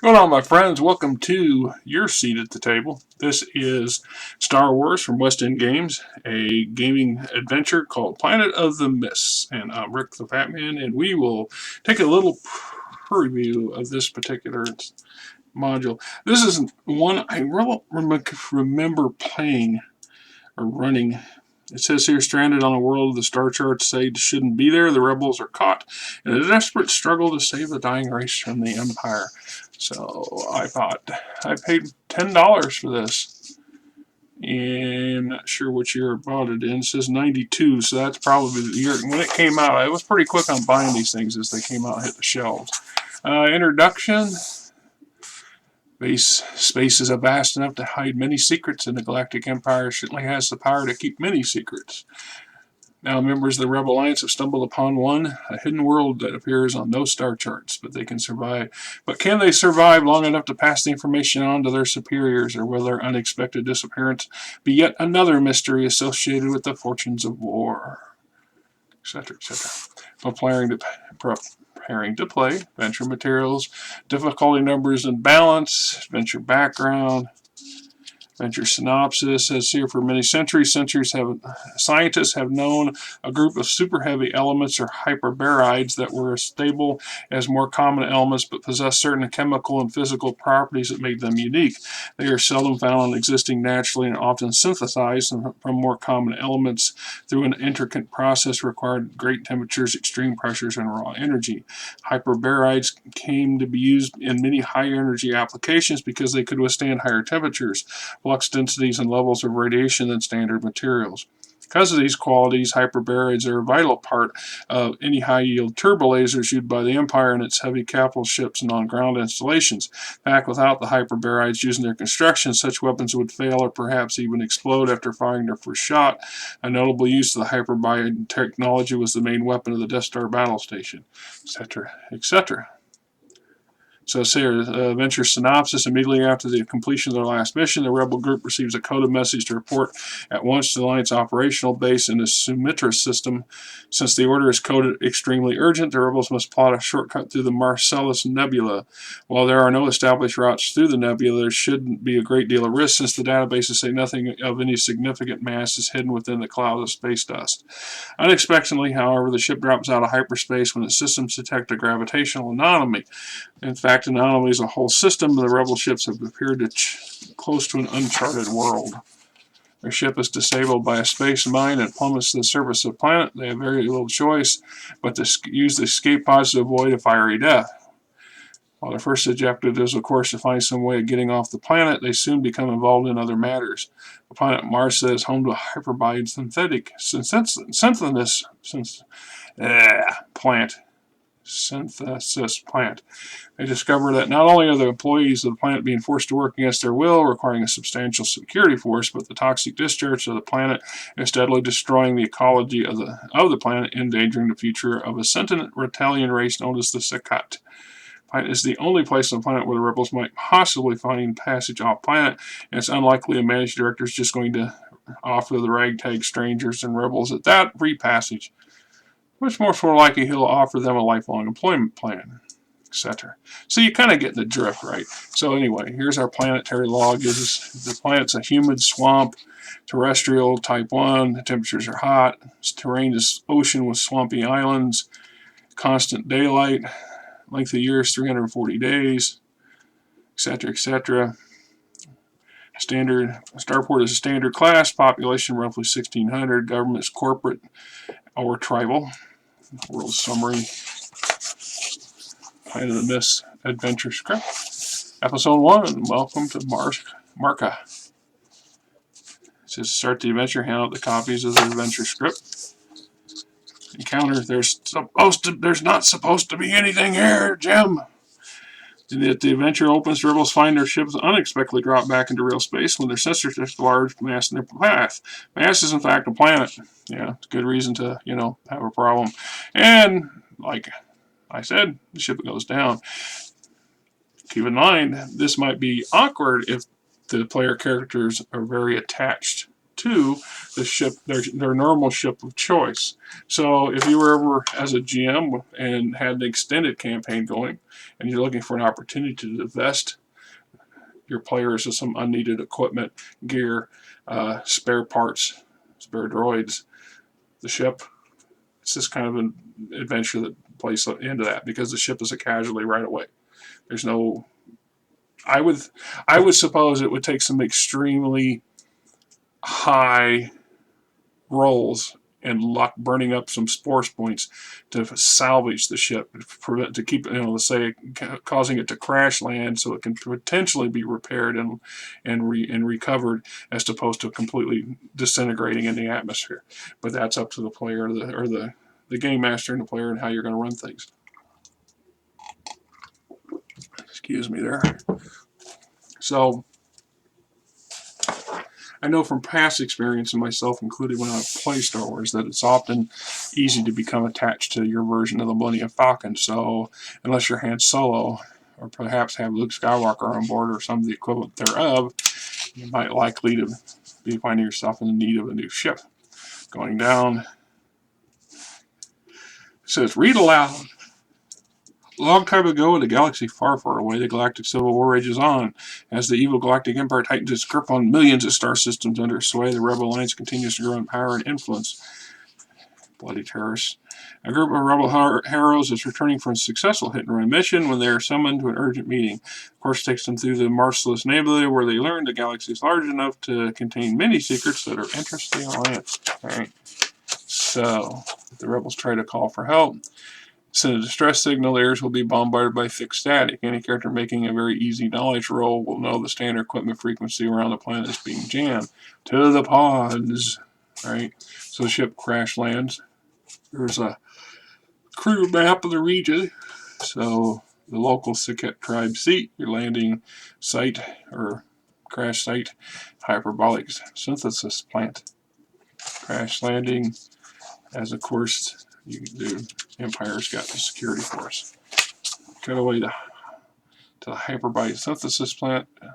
Going on, my friends? Welcome to your seat at the table. This is Star Wars from West End Games, a gaming adventure called Planet of the Mists. And I'm Rick the Fat Man, and we will take a little preview of this particular module. This is one I remember playing or running. It says here, stranded on a world the star charts say shouldn't be there, the rebels are caught in a desperate struggle to save the dying race from the Empire. So I thought, I paid $10 for this. And not sure which year I bought it in. It says 92, so that's probably the year. When it came out, I was pretty quick on buying these things as they came out and hit the shelves. Introduction. Space is vast enough to hide many secrets, and the Galactic Empire certainly has the power to keep many secrets. Now, members of the Rebel Alliance have stumbled upon a hidden world that appears on no star charts, but they can survive. But can they survive long enough to pass the information on to their superiors, or will their unexpected disappearance be yet another mystery associated with the fortunes of war? Etc., etc. Preparing to play, adventure materials, difficulty numbers and balance, adventure background, adventure synopsis. Says here, for many centuries, scientists have known a group of super heavy elements or hyperbarides that were as stable as more common elements but possess certain chemical and physical properties that make them unique. They are seldom found existing naturally and often synthesized from more common elements through an intricate process requiring great temperatures, extreme pressures, and raw energy. Hyperbarides came to be used in many higher energy applications because they could withstand higher temperatures, flux densities, and levels of radiation than standard materials. Because of these qualities, hyperbarides are a vital part of any high-yield turbolasers used by the Empire and its heavy capital ships and on-ground installations. In fact, without the hyperbarides used in their construction, such weapons would fail or perhaps even explode after firing their first shot. A notable use of the hyperbaride technology was the main weapon of the Death Star battle station, etc., etc. So it says adventure synopsis. Immediately after the completion of their last mission, the rebel group receives a coded message to report at once to the Alliance operational base in the Sumatra system. Since the order is coded extremely urgent, the rebels must plot a shortcut through the Marcellus Nebula. While there are no established routes through the nebula, there shouldn't be a great deal of risk since the databases say nothing of any significant mass is hidden within the cloud of space dust. Unexpectedly, however, the ship drops out of hyperspace when its systems detect a gravitational anomaly. In fact, an anomaly is a whole system. The rebel ships have appeared close to an uncharted world. Their ship is disabled by a space mine and plummets to the surface of the planet. They have very little choice but to use the escape pods to avoid a fiery death. While their first objective is, of course, to find some way of getting off the planet, they soon become involved in other matters. The planet Mars is home to a hyperbide synthesis plant. They discover that not only are the employees of the planet being forced to work against their will, requiring a substantial security force, but the toxic discharge of the planet is steadily destroying the ecology of the planet, endangering the future of a sentient reptilian race known as the Sakat. Planet is the only place on the planet where the rebels might possibly find passage off planet, and it's unlikely a managing director is just going to offer the ragtag strangers and rebels at that free passage. Much more for likely he'll offer them a lifelong employment plan, etc. So you kind of get the drift, right? So anyway, here's our planetary log. The planet's a humid swamp, terrestrial, type 1. The temperatures are hot. Terrain is ocean with swampy islands, constant daylight. Length of the year is 340 days, etc., etc. Starport is a standard class. Population roughly 1,600. Government is corporate or tribal. World summary. Planet of the Mist adventure script. Episode 1. Welcome to Marca. It says start the adventure. Hand out the copies of the adventure script. Encounter. There's not supposed to be anything here, Jim. The adventure opens, the rebels find their ships unexpectedly drop back into real space when their sensors detect a large mass in their path. Mass is in fact a planet. Yeah, it's a good reason to, have a problem. And, like I said, the ship goes down. Keep in mind, this might be awkward if the player characters are very attached to the ship, their normal ship of choice. So if you were ever, as a GM, and had an extended campaign going, and you're looking for an opportunity to divest your players of some unneeded equipment, gear, spare parts, spare droids, the ship, it's just kind of an adventure that plays into that, because the ship is a casualty right away. There's no, I would suppose it would take some extremely high rolls and luck, burning up some force points to salvage the ship, to keep, let's say, causing it to crash land so it can potentially be repaired and recovered, as opposed to completely disintegrating in the atmosphere. But that's up to the player, or the game master and the player, and how you're going to run things. Excuse me there. So I know from past experience, and myself included when I play Star Wars, that it's often easy to become attached to your version of the Millennium Falcon. So unless you're Han Solo, or perhaps have Luke Skywalker on board, or some of the equivalent thereof, you might likely to be finding yourself in the need of a new ship. Going down, it says, read aloud. A long time ago, in a galaxy far, far away, the galactic civil war rages on. As the evil galactic empire tightens its grip on millions of star systems under its sway, the rebel alliance continues to grow in power and influence. Bloody terrorists. A group of rebel heroes is returning from a successful hit-and-run mission when they are summoned to an urgent meeting. Of course, takes them through the Merciless Nebula, where they learn the galaxy is large enough to contain many secrets that are interesting on it. Alright. So, the rebels try to call for help. Send a distress signal, the areas will be bombarded by thick static. Any character making a very easy knowledge roll will know the standard equipment frequency around the planet is being jammed. To the pods. Right? So the ship crash lands. There's a crew map of the region. So the local Siket tribe seat, your landing site, or crash site, hyperbolic synthesis plant. Crash landing, as of course you can do. Empire's got the security force. Cut away to the hyperbolic synthesis plant. It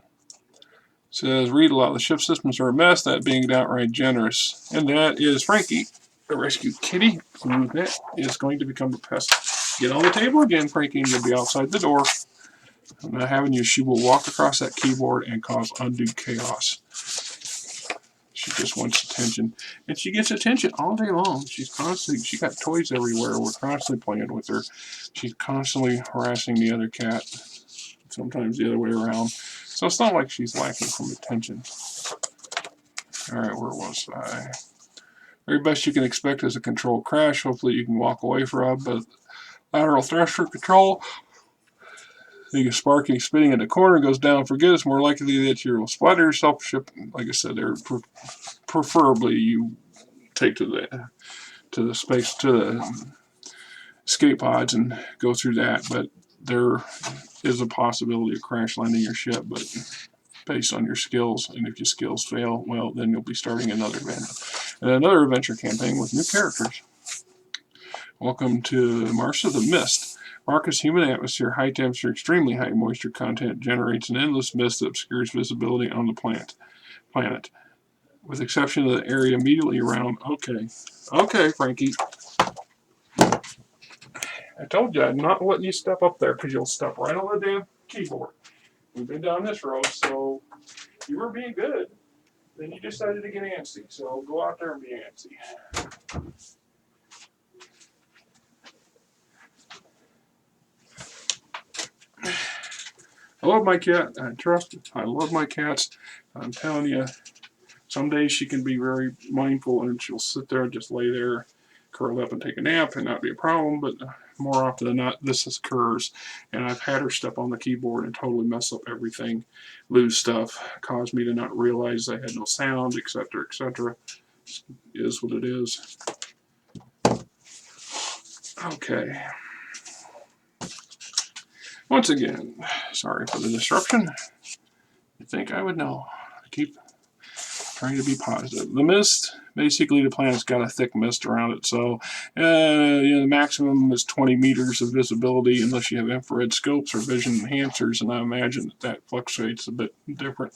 says, read aloud. The ship systems are a mess, that being downright generous. And that is Frankie, the rescue kitty, who that is going to become a pest. Get on the table again, Frankie, and you'll be outside the door. I'm not having you. She will walk across that keyboard and cause undue chaos. She just wants attention. And she gets attention all day long. She got toys everywhere. We're constantly playing with her. She's constantly harassing the other cat. Sometimes the other way around. So it's not like she's lacking from attention. Alright, where was I? Very best you can expect is a controlled crash. Hopefully you can walk away from, but lateral thruster control. You get sparking, spinning in the corner, goes down for good. It's more likely that you will splatter yourself. Ship, like I said, they're preferably you take to the space, to the escape pods and go through that. But there is a possibility of crash landing your ship, but based on your skills, and if your skills fail, well, then you'll be starting another adventure campaign with new characters. Welcome to Mars of the Mist. Marcus human atmosphere, high temperature, extremely high moisture content generates an endless mist that obscures visibility on the planet. With exception of the area immediately around. Okay, Frankie. I told you I'm not letting you step up there, because you'll step right on the damn keyboard. We've been down this road, so you were being good. Then you decided to get antsy, so go out there and be antsy. I love my cat. I trust it. I love my cats. I'm telling you, some days she can be very mindful, and she'll sit there and just lay there, curled up and take a nap, and not be a problem. But more often than not, this occurs. And I've had her step on the keyboard and totally mess up everything, lose stuff, cause me to not realize I had no sound, etc., etc. It is what it is. Okay. Once again, sorry for the disruption. You'd think I would know. I keep trying to be positive. The mist, basically the planet's got a thick mist around it, so the maximum is 20 meters of visibility unless you have infrared scopes or vision enhancers, and I imagine that fluctuates a bit different.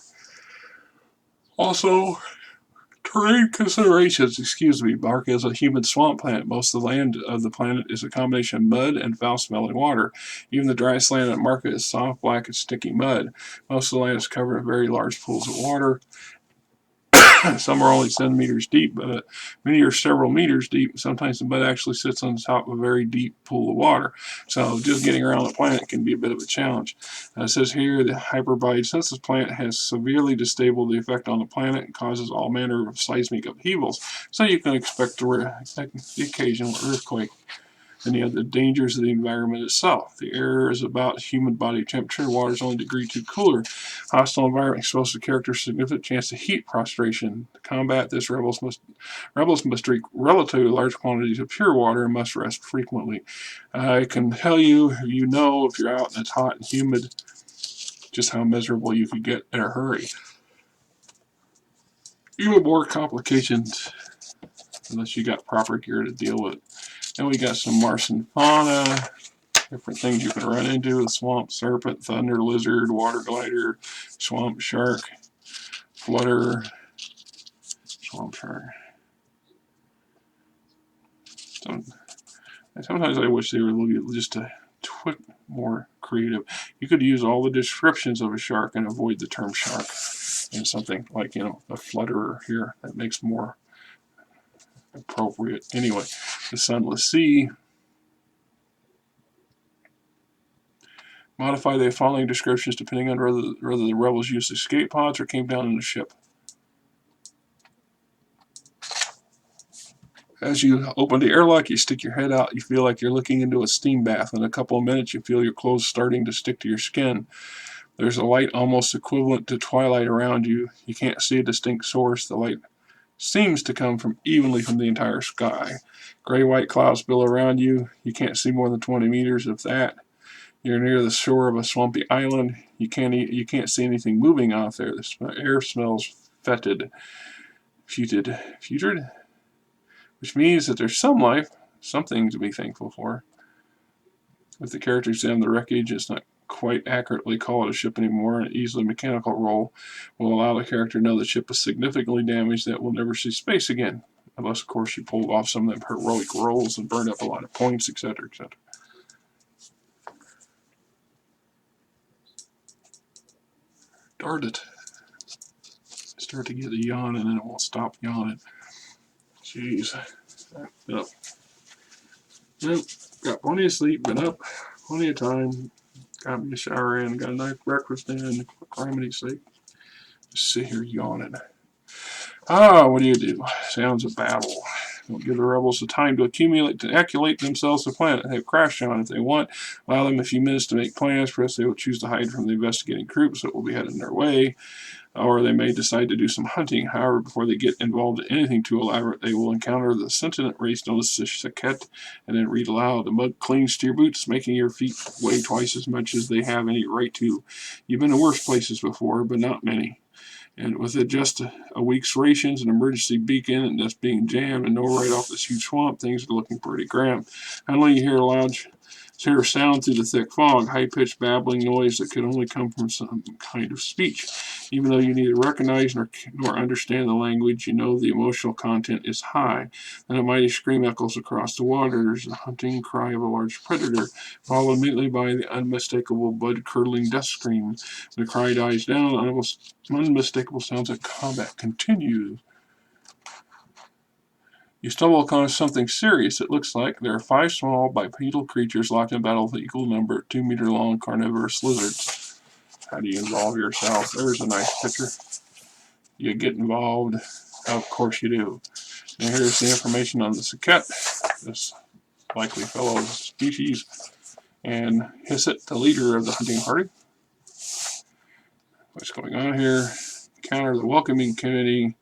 Also, Terrain considerations, excuse me. Bark is a humid swamp plant. Most of the land of the planet is a combination of mud and foul-smelling water. Even the driest land on Market is soft, black, and sticky mud. Most of the land is covered in very large pools of water. Some are only centimeters deep, but many are several meters deep. Sometimes the mud actually sits on the top of a very deep pool of water. So just getting around the planet can be a bit of a challenge. It says here the hyperbide census plant has severely disabled the effect on the planet and causes all manner of seismic upheavals. So you can expect the occasional earthquake. And you have the dangers of the environment itself. The air is about human body temperature. Water is only a degree too cooler. Hostile environment exposes the character significant chance of heat prostration. To combat this, rebels must drink relatively large quantities of pure water and must rest frequently. I can tell you, if you're out and it's hot and humid, just how miserable you could get in a hurry. Even more complications unless you got proper gear to deal with. Then we got some Martian fauna, different things you can run into: a swamp serpent, thunder lizard, water glider, swamp shark, flutter, swamp shark. Sometimes I wish they were just a twit more creative. You could use all the descriptions of a shark and avoid the term shark, and something like, a flutterer here that makes more appropriate. Anyway, the sunless sea. Modify the following descriptions depending on whether the rebels used escape pods or came down in a ship. As you open the airlock, you stick your head out. You feel like you're looking into a steam bath. In a couple of minutes, you feel your clothes starting to stick to your skin. There's a light almost equivalent to twilight around you. You can't see a distinct source. The light seems to come evenly from the entire sky. Gray-white clouds bill around you. You can't see more than 20 meters of that. You're near the shore of a swampy island. You can't see anything moving out there. The air smells fetid, which means that there's some life, something to be thankful for. If the character examines the wreckage, it's not quite accurately call it a ship anymore. An easily mechanical roll will allow the character to know the ship is significantly damaged, that will never see space again. Unless, of course, you pulled off some of them heroic rolls and burned up a lot of points, etc., etc. Darn it. Start to get a yawn and then it won't stop yawning. Jeez. Yep. Got plenty of sleep, been up plenty of time, got me a shower in, got a nice breakfast in, for criminy's sake. Just sit here yawning. What do you do? Sounds of battle. Don't give the rebels the time to accumulate themselves the planet they have crashed on if they want. Allow them a few minutes to make plans. Perhaps they will choose to hide from the investigating troops that will be headed their way. Or they may decide to do some hunting. However, before they get involved in anything too elaborate, they will encounter the sentient race known as the Saket, and then read aloud. The mud clings to your boots, making your feet weigh twice as much as they have any right to. You've been to worse places before, but not many. And with just a week's rations, an emergency beacon, and that's being jammed, and no right off this huge swamp, things are looking pretty grim. Finally, you hear a sound through the thick fog, high-pitched babbling noise that could only come from some kind of speech. Even though you neither recognize nor understand the language, you know the emotional content is high. Then a mighty scream echoes across the water. There's the hunting cry of a large predator, followed immediately by the unmistakable blood-curdling death scream. When the cry dies down, unmistakable sounds of combat continue. You stumble upon something serious. It looks like there are 5 small bipedal creatures locked in battle with an equal number of 2-meter-long carnivorous lizards. How do you involve yourself? There's a nice picture. You get involved. Of course you do. And here's the information on the Saket, this likely fellow species, and Hisset, the leader of the hunting party. What's going on here? Encounter the welcoming committee.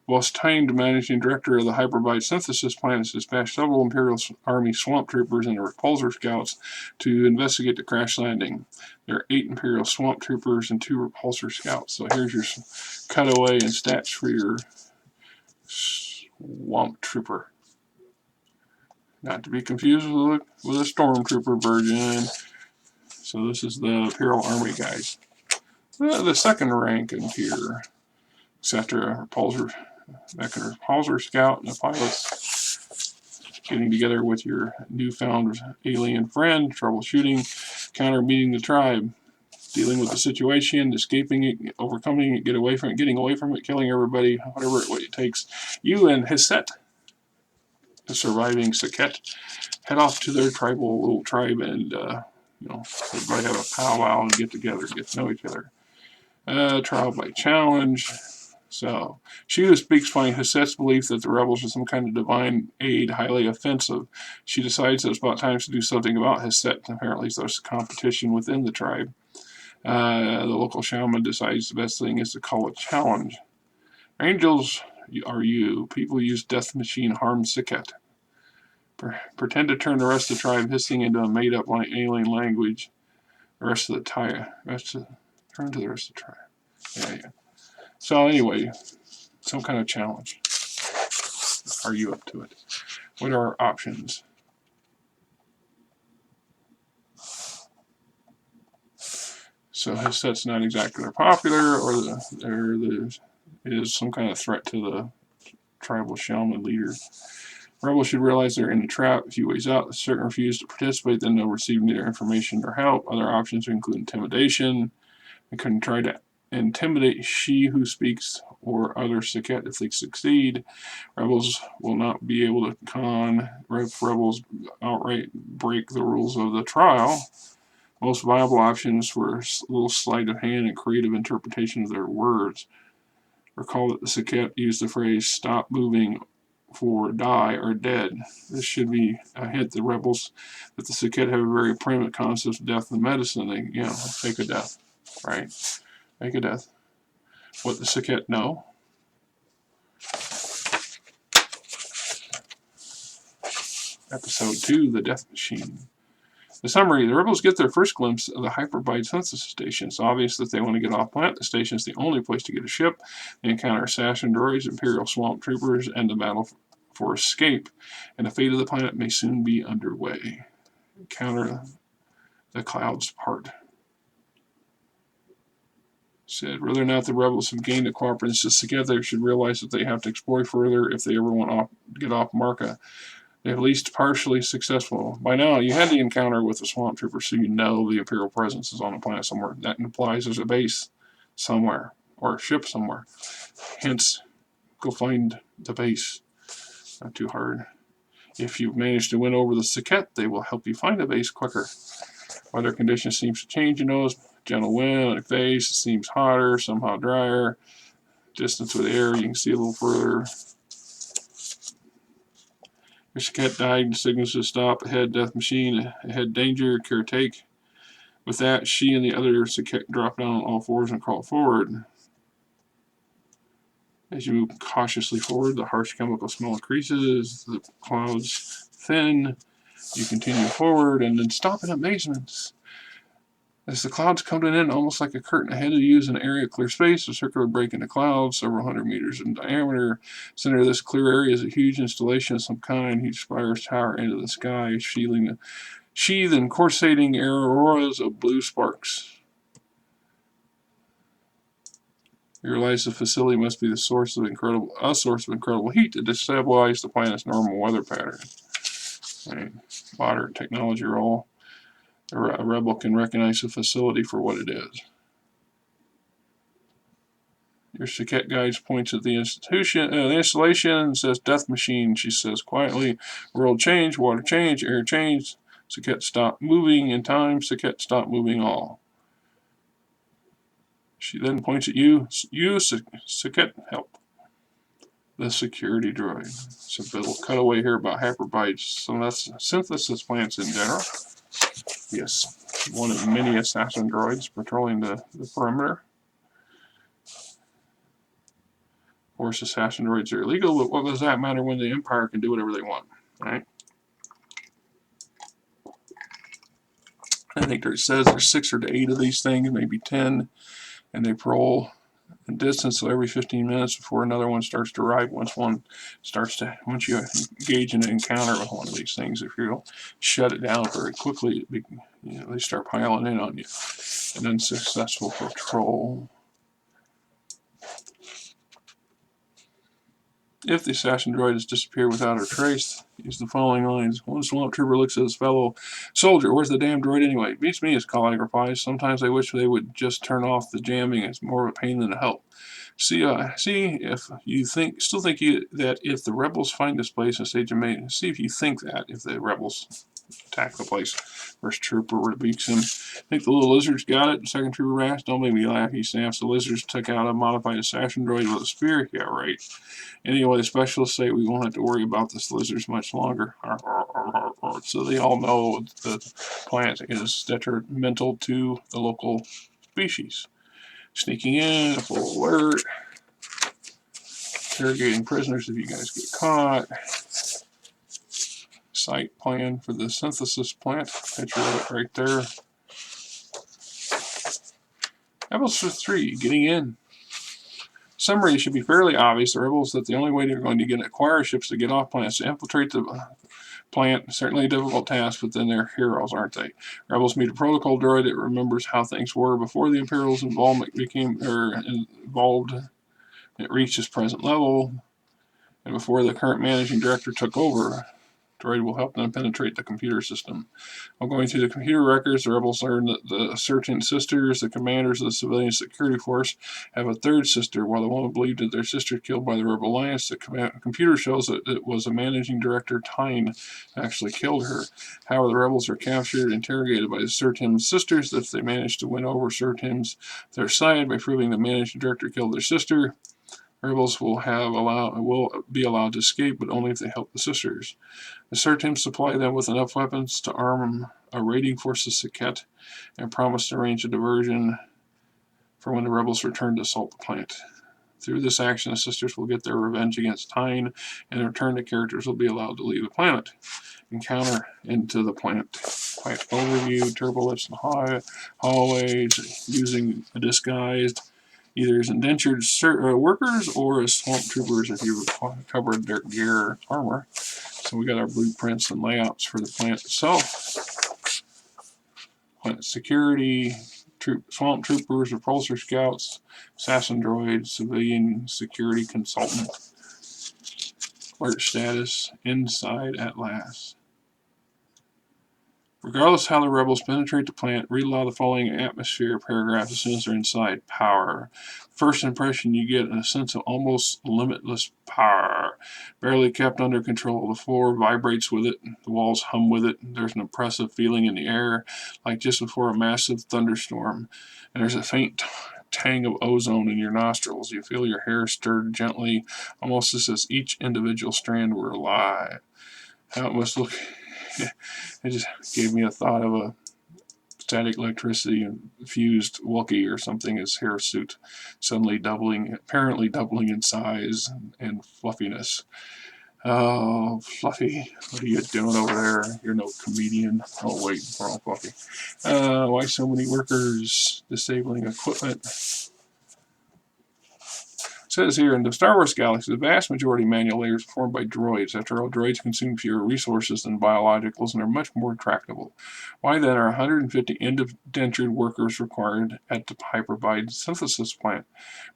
Whilst timed managing director of the hyperbide synthesis plant has dispatched several Imperial Army swamp troopers and repulsor scouts to investigate the crash landing. There are 8 Imperial swamp troopers and 2 repulsor scouts. So here's your cutaway and stats for your swamp trooper. Not to be confused with a stormtrooper version. So this is the Imperial Army guys. The second rank in here, after a repulsor Becker Hauser Scout and the pilots getting together with your newfound alien friend, troubleshooting, counter meeting the tribe, dealing with the situation, escaping it, overcoming it, getting away from it, killing everybody, whatever it takes. You and Hisset, the surviving Saket, head off to their little tribe, and everybody have a powwow and get together, get to know each other. Trial by challenge. So, she who speaks finds Hisset's belief that the rebels are some kind of divine aid highly offensive. She decides that it's about time to do something about Hisset. Apparently, there's competition within the tribe. The local shaman decides the best thing is to call a challenge. Angels are you. People use death machine harm Saket. Pretend to turn the rest of the tribe hissing into a made-up alien language. Turn to the rest of the tribe. Yeah. So anyway, some kind of challenge. Are you up to it? What are our options? So Hisset's not exactly popular, or there is some kind of threat to the tribal shaman leader. Rebels should realize they're in a trap. A few ways out, certain refuse to participate, then they'll receive neither information or help. Other options include intimidation. They couldn't try to intimidate she who speaks or other Saket if they succeed. Rebels will not be able to rebels outright break the rules of the trial. Most viable options for a little sleight of hand and creative interpretation of their words. Recall that the Saket used the phrase "stop moving" for die or dead. This should be a hint to rebels that the Saket have a very primitive concept of death and medicine. They, take a death, right? Make a death. What the Saket know. Episode 2, The Death Machine. The summary, the rebels get their first glimpse of the hyperbite synthesis station. It's obvious that they want to get off planet. The station is the only place to get a ship. They encounter assassin droids, Imperial swamp troopers, and the battle for escape. And the fate of the planet may soon be underway. Encounter the clouds part. Said, whether or not the rebels have gained a cooperation together, they should realize that they have to explore further if they ever want to get off Marca. They're at least partially successful. By now, you had the encounter with the swamp trooper, so you know the Imperial presence is on a planet somewhere. That implies there's a base somewhere, or a ship somewhere. Hence, go find the base. Not too hard. If you've managed to win over the Saket, they will help you find a base quicker. Weather conditions seems to change, gentle wind on your face, it seems hotter, somehow drier. Distance with air, you can see a little further. Your Saket died, signals to stop, ahead death machine, ahead danger, care take. With that, she and the other Saket drop down on all fours and crawl forward. As you move cautiously forward, the harsh chemical smell increases, the clouds thin, you continue forward, and then stop in amazement. As the clouds come to an end, almost like a curtain ahead of you is an area of clear space, a circular break in the clouds, several hundred meters in diameter. Center of this clear area is a huge installation of some kind, huge spires tower into the sky, sheathed in coruscating auroras of blue sparks. You realize the facility must be a source of incredible heat to destabilize the planet's normal weather pattern. Right. Modern technology role. A rebel can recognize the facility for what it is. Your Saket guide points at the installation and says death machine. She says quietly, world change, water change, air change. Saket stop moving in time. Saket stop moving all. She then points at you. You, Saket, help. The security droid. So a little cutaway here about hyperbites. So that's synthesis plants in general. Yes, one of many assassin droids patrolling the perimeter. Of course, assassin droids are illegal, but what does that matter when the Empire can do whatever they want, right? I think it says there's 6 or 8 of these things, maybe 10, and they patrol in distance so every 15 minutes before another one starts to arrive. Once you engage in an encounter with one of these things, if you don't shut it down very quickly, they start piling in on you. An unsuccessful patrol. If the assassin droid has disappeared without a trace, use the following lines. One swamp trooper looks at his fellow soldier. Where's the damn droid anyway? Beats me, his colleague replies. Sometimes I wish they would just turn off the jamming. It's more of a pain than a help. See if you still think that if the rebels find this place and stage a main, see if you think that if the rebels attack the place. First trooper rebukes him. Think the little lizards got it? Second trooper rash. Don't make me laugh, he snaps. The lizards took out a modified assassin droid with a spear. Yeah, right. Anyway, the specialists say we won't have to worry about this lizards much longer. So they all know the plant is detrimental to the local species. Sneaking in, full alert. Interrogating prisoners if you guys get caught. Site plan for the synthesis plant. Picture of it right there. Episode 3, getting in. Summary should be fairly obvious. The rebels that the only way they're going to acquire ships to get off planets to infiltrate the plant. Certainly a difficult task, but then they're heroes, aren't they? Rebels meet a protocol droid that remembers how things were before the Imperial's involvement involved. It reached its present level, and before the current managing director took over. Droid will help them penetrate the computer system. While going through the computer records, the rebels learn that the certain sisters, the commanders of the civilian security force, have a third sister. While the woman believed that their sister killed by the rebel alliance, the computer shows that it was a managing director, Tyne, who actually killed her. However, the rebels are captured and interrogated by the Surtim's sisters. If they manage to win over Surtim's their side by proving the managing director killed their sister, rebels will be allowed to escape, but only if they help the sisters. The Surtims supply them with enough weapons to arm a raiding force of Saket and promise to arrange a diversion for when the rebels return to assault the plant. Through this action, the sisters will get their revenge against Tyne, and in return, the characters will be allowed to leave the planet. Encounter into the plant. Plant overview, turbolips and hallways, using a disguised either as indentured workers or as swamp troopers if you've covered their gear armor. So we got our blueprints and layouts for the plant itself. Plant security, swamp troopers, repulsor scouts, assassin droids, civilian security consultant. Alert status, inside at last. Regardless of how the rebels penetrate the plant, read aloud the following atmosphere paragraph as soon as they're inside. Power. First impression, you get a sense of almost limitless power, barely kept under control. The floor vibrates with it, the walls hum with it. There's an oppressive feeling in the air, like just before a massive thunderstorm, and there's a faint tang of ozone in your nostrils. You feel your hair stirred gently, almost as if each individual strand were alive. How it must look. It just gave me a thought of a static electricity infused Wookiee or something. His hair suit suddenly apparently doubling in size and fluffiness. Oh, Fluffy, what are you doing over there? You're no comedian. Oh, wait, we're all Fluffy. Why so many workers disabling equipment? It says here, in the Star Wars galaxy, the vast majority of manual labor is performed by droids. After all, droids consume fewer resources than biologicals and are much more tractable. Why then are 150 indentured workers required at the hyperbide synthesis plant?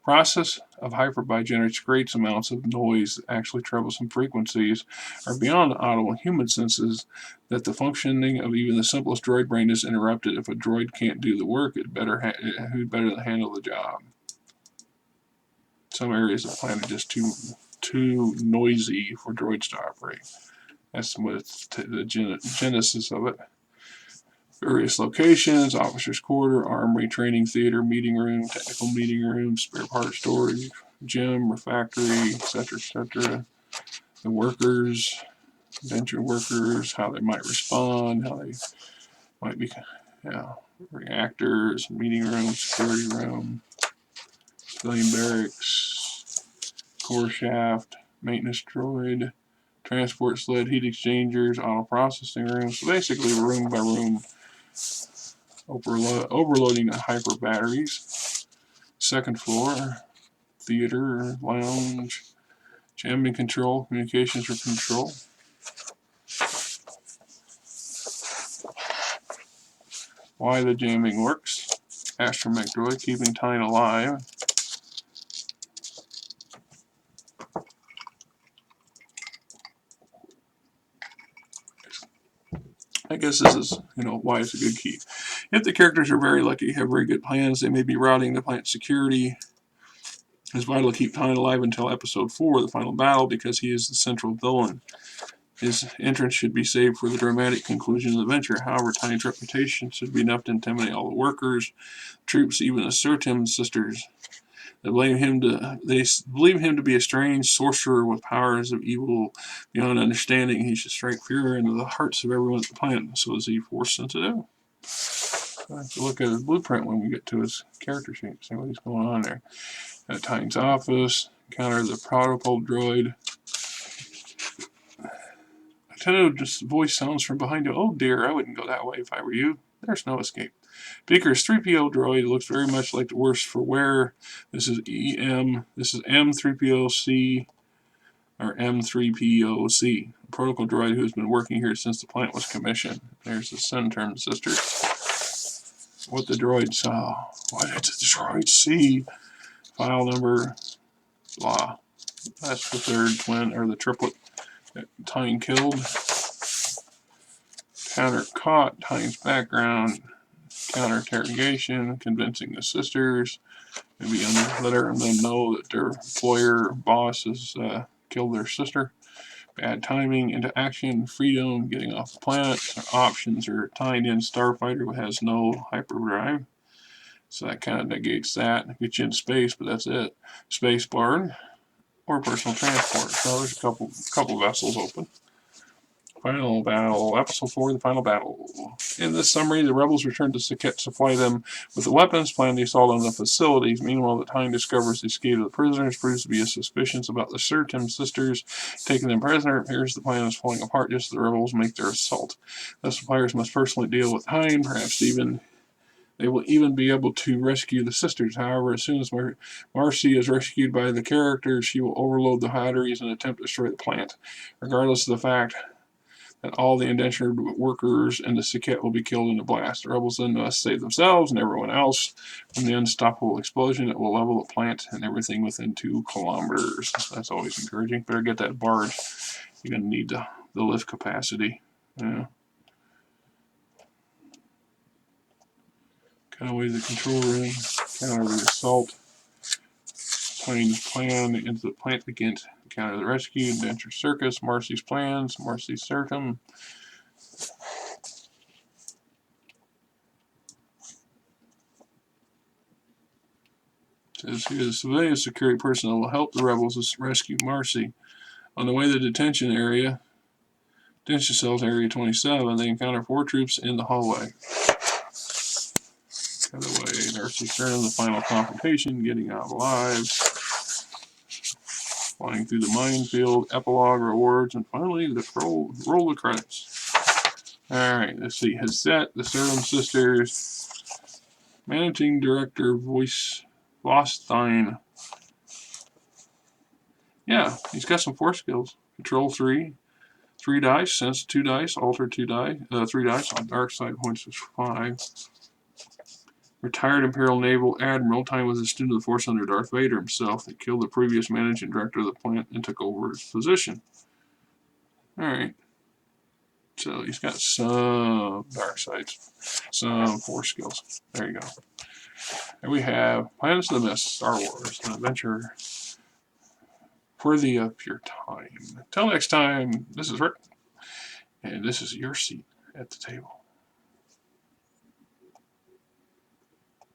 Process of hyperbide generates great amounts of noise, actually troublesome frequencies, are beyond the audible human senses that the functioning of even the simplest droid brain is interrupted. If a droid can't do the work, who'd better handle the job? Some areas of the planet are just too noisy for droids to operate. That's what's the genesis of it. Various locations: officers' quarter, armory, training theater, meeting room, technical meeting room, spare part storage, gym, refractory, etc., etc. The workers, indentured workers, how they might respond, how they might be, reactors, meeting room, security room, civilian barracks, core shaft, maintenance droid, transport sled, heat exchangers, auto processing rooms. So basically, room by room, overloading the hyper batteries. Second floor, theater, lounge, jamming control, communications or control. Why the jamming works. Astromech droid, keeping Tyne alive. I guess this is, why it's a good key. If the characters are very lucky, have very good plans, they may be routing the plant security. It's vital to keep Tyne alive until episode 4, the final battle, because he is the central villain. His entrance should be saved for the dramatic conclusion of the adventure. However, Tyne's reputation should be enough to intimidate all the workers, troops, even the Surtim sisters. They believe him to be a strange sorcerer with powers of evil beyond understanding. He should strike fear into the hearts of everyone at the planet. So is he force sensitive? I have to look at his blueprint when we get to his character sheet, see what he's going on there. At Tyne's office, encounter the protocol droid. Lieutenant's voice sounds from behind you. Oh dear, I wouldn't go that way if I were you. There's no escape. Beaker's 3PO droid looks very much like the worst for wear. This is This is M3POC, or M3POC, a protocol droid who has been working here since the plant was commissioned. There's the Centerm sisters. What the droid saw. What did the droid see? File number, blah. That's the third twin, or the triplet that Tyne killed. Counter caught, Tyne's background, counter interrogation, convincing the sisters, maybe letting them know that their employer or boss has killed their sister. Bad timing, into action, freedom, getting off the planet. Options are Tyne in starfighter who has no hyperdrive. So that kind of negates that. Gets you in space, but that's it. Space bar or personal transport. So there's a couple vessels open. Final battle. Episode 4, the final battle. In this summary, the rebels return to Saket to supply them with the weapons, plan the assault on the facilities. Meanwhile, the Tyne discovers the escape of the prisoners, proves to be suspicious about the Surtim sisters taking them prisoner. It appears the plan is falling apart just as the rebels make their assault. The suppliers must personally deal with Tyne, perhaps they will even be able to rescue the sisters. However, as soon as Marcy is rescued by the characters, she will overload the batteries and attempt to destroy the plant. Regardless of the fact that all the indentured workers in the Saket will be killed in the blast. The rebels then must save themselves and everyone else from the unstoppable explosion that will level the plant and everything within 2 kilometers. That's always encouraging. Better get that barge. You're going to need the lift capacity. Yeah. Away the control room, counter the assault, Tyne's plan into the plant against counter the rescue, indentured circus, Marcy's plans, Marcy's Surtim. Says here the civilian security personnel will help the rebels rescue Marcy. On the way to the detention cells area 27, they encounter 4 troops in the hallway. Cut away, Marcy Surtim, the final confrontation, getting out alive. Flying through the minefield, epilogue, rewards, and finally the roll the credits. Alright, let's see. Hazette, the Surtim sisters, managing director, voice, Tyne. Yeah, he's got some force skills. Control 3 dice, sense 2 dice, alter 3 dice, on dark side points is 5. Retired Imperial Naval Admiral, Tyne was a student of the Force under Darth Vader himself that killed the previous managing director of the plant and took over his position. Alright. So he's got some dark sides, some Force skills. There you go. And we have Planets of the Mist, Star Wars, an adventure worthy of your time. Until next time, this is Rick, and this is your seat at the table.